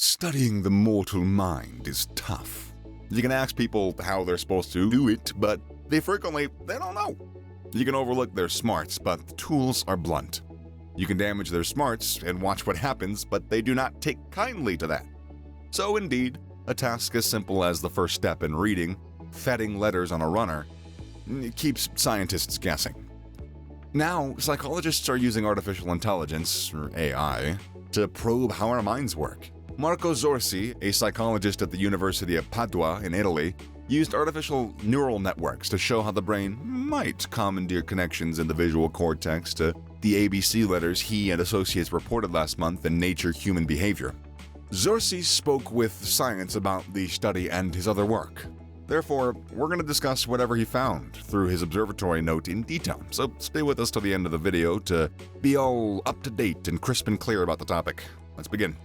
Studying the mortal mind is tough. You can ask people how they're supposed to do it, but they don't know. You can overlook their smarts, but the tools are blunt. You can damage their smarts and watch what happens, but they do not take kindly to that. So indeed, a task as simple as the first step in reading, fetting letters on a runner, keeps scientists guessing. Now, psychologists are using artificial intelligence, or AI, to probe how our minds work. Marco Zorzi, a psychologist at the University of Padua in Italy, used artificial neural networks to show how the brain might commandeer connections in the visual cortex to the ABC letters he and associates reported last month in Nature Human Behavior. Zorzi spoke with Science about the study and his other work. Therefore, we're going to discuss whatever he found through his observatory note in detail, so stay with us till the end of the video to be all up to date and crisp and clear about the topic. Let's begin.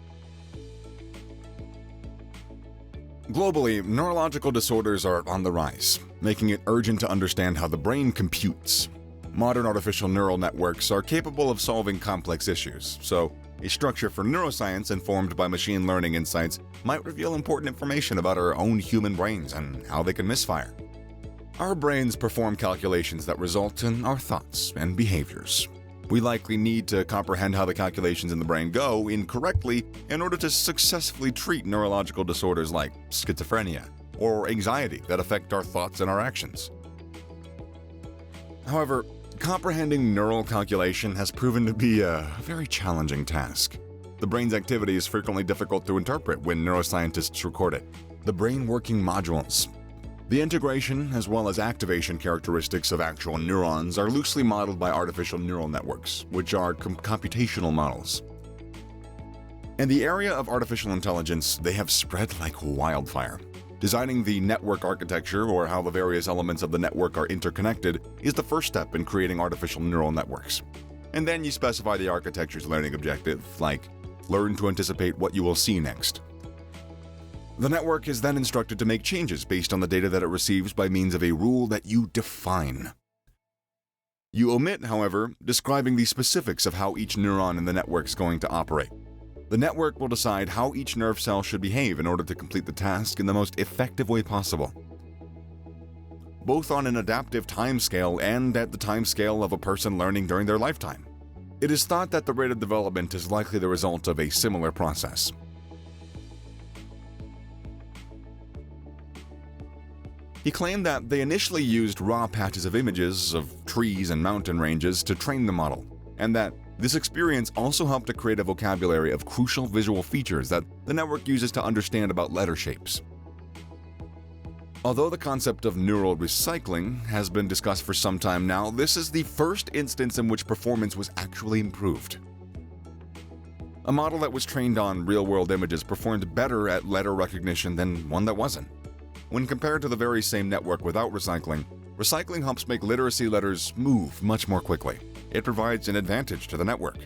Globally, neurological disorders are on the rise, making it urgent to understand how the brain computes. Modern artificial neural networks are capable of solving complex issues, so a structure for neuroscience informed by machine learning insights might reveal important information about our own human brains and how they can misfire. Our brains perform calculations that result in our thoughts and behaviors. We likely need to comprehend how the calculations in the brain go incorrectly in order to successfully treat neurological disorders like schizophrenia or anxiety that affect our thoughts and our actions. However, comprehending neural calculation has proven to be a very challenging task. The brain's activity is frequently difficult to interpret when neuroscientists record it. The brain working modules. The integration as well as activation characteristics of actual neurons are loosely modeled by artificial neural networks, which are computational models. In the area of artificial intelligence, they have spread like wildfire. Designing the network architecture, or how the various elements of the network are interconnected, is the first step in creating artificial neural networks. And then you specify the architecture's learning objective, like learn to anticipate what you will see next. The network is then instructed to make changes based on the data that it receives by means of a rule that you define. You omit, however, describing the specifics of how each neuron in the network is going to operate. The network will decide how each nerve cell should behave in order to complete the task in the most effective way possible, both on an adaptive timescale and at the timescale of a person learning during their lifetime. It is thought that the rate of development is likely the result of a similar process. He claimed that they initially used raw patches of images of trees and mountain ranges to train the model, and that this experience also helped to create a vocabulary of crucial visual features that the network uses to understand about letter shapes. Although the concept of neural recycling has been discussed for some time now, this is the first instance in which performance was actually improved. A model that was trained on real-world images performed better at letter recognition than one that wasn't. When compared to the very same network without recycling, recycling helps make literacy letters move much more quickly. It provides an advantage to the network.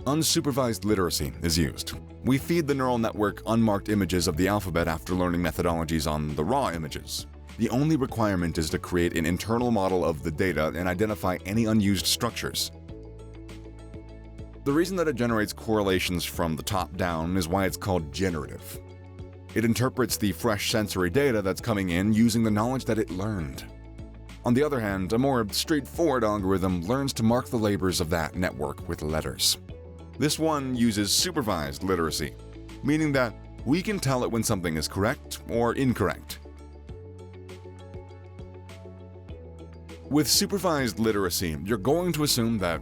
Unsupervised literacy is used. We feed the neural network unmarked images of the alphabet after learning methodologies on the raw images. The only requirement is to create an internal model of the data and identify any unused structures. The reason that it generates correlations from the top down is why it's called generative. It interprets the fresh sensory data that's coming in using the knowledge that it learned. On the other hand, a more straightforward algorithm learns to mark the labors of that network with letters. This one uses supervised literacy, meaning that we can tell it when something is correct or incorrect. With supervised literacy, you're going to assume that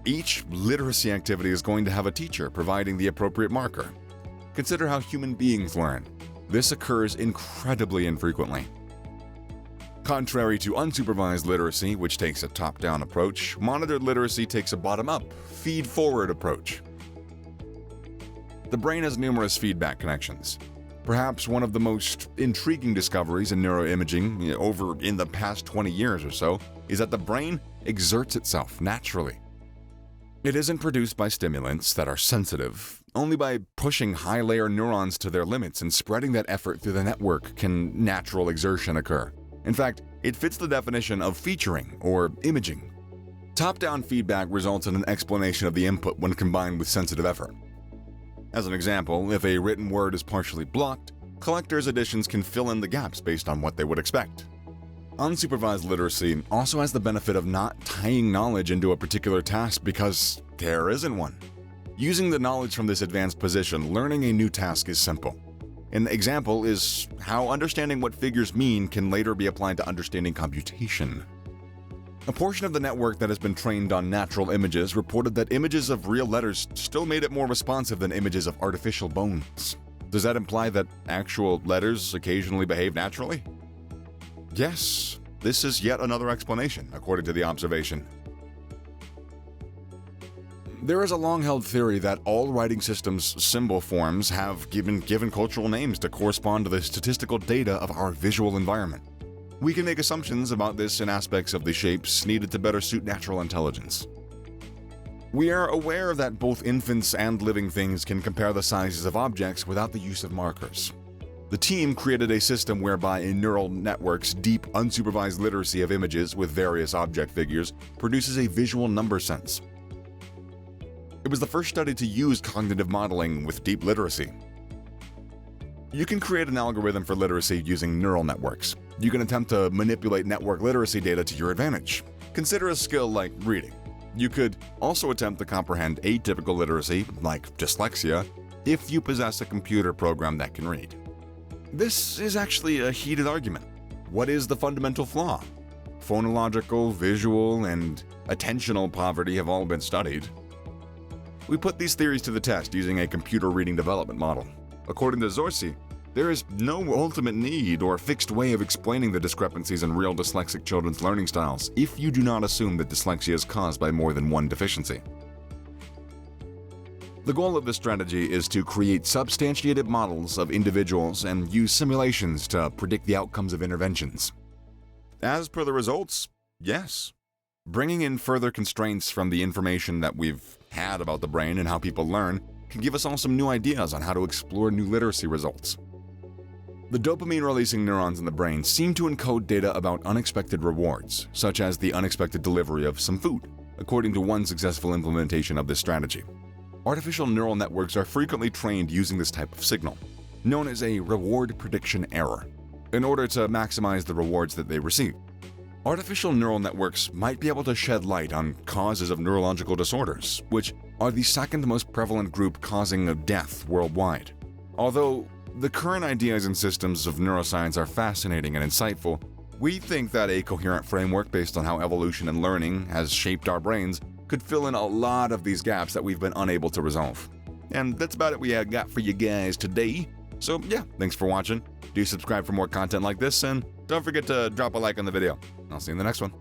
each literacy activity is going to have a teacher providing the appropriate marker. Consider how human beings learn. This occurs incredibly infrequently. Contrary to unsupervised literacy, which takes a top-down approach, monitored literacy takes a bottom-up, feed-forward approach. The brain has numerous feedback connections. Perhaps one of the most intriguing discoveries in neuroimaging over in the past 20 years or so is that the brain exerts itself naturally. It isn't produced by stimulants that are sensitive. Only by pushing high-layer neurons to their limits and spreading that effort through the network can natural exertion occur. In fact, it fits the definition of featuring or imaging. Top-down feedback results in an explanation of the input when combined with sensitive effort. As an example, if a written word is partially blocked, collectors' additions can fill in the gaps based on what they would expect. Unsupervised literacy also has the benefit of not tying knowledge into a particular task because there isn't one. Using the knowledge from this advanced position, learning a new task is simple. An example is how understanding what figures mean can later be applied to understanding computation. A portion of the network that has been trained on natural images reported that images of real letters still made it more responsive than images of artificial bones. Does that imply that actual letters occasionally behave naturally? Yes, this is yet another explanation, according to the observation. There is a long-held theory that all writing systems' symbol forms have given cultural names to correspond to the statistical data of our visual environment. We can make assumptions about this in aspects of the shapes needed to better suit natural intelligence. We are aware that both infants and living things can compare the sizes of objects without the use of markers. The team created a system whereby a neural network's deep, unsupervised literacy of images with various object figures produces a visual number sense. It was the first study to use cognitive modeling with deep literacy. You can create an algorithm for literacy using neural networks. You can attempt to manipulate network literacy data to your advantage. Consider a skill like reading. You could also attempt to comprehend atypical literacy, like dyslexia, if you possess a computer program that can read. This is actually a heated argument. What is the fundamental flaw? Phonological, visual, and attentional poverty have all been studied. We put these theories to the test using a computer reading development model. According to Zorzi, there is no ultimate need or fixed way of explaining the discrepancies in real dyslexic children's learning styles if you do not assume that dyslexia is caused by more than one deficiency. The goal of this strategy is to create substantiated models of individuals and use simulations to predict the outcomes of interventions. As per the results, yes. Bringing in further constraints from the information that we've had about the brain and how people learn can give us all some new ideas on how to explore new literacy results. The dopamine-releasing neurons in the brain seem to encode data about unexpected rewards, such as the unexpected delivery of some food, according to one successful implementation of this strategy. Artificial neural networks are frequently trained using this type of signal, known as a reward prediction error, in order to maximize the rewards that they receive. Artificial neural networks might be able to shed light on causes of neurological disorders, which are the second most prevalent group causing death worldwide. Although the current ideas and systems of neuroscience are fascinating and insightful, we think that a coherent framework based on how evolution and learning has shaped our brains could fill in a lot of these gaps that we've been unable to resolve. And that's about it we got for you guys today. So yeah, thanks for watching. Do subscribe for more content like this, and don't forget to drop a like on the video. I'll see you in the next one.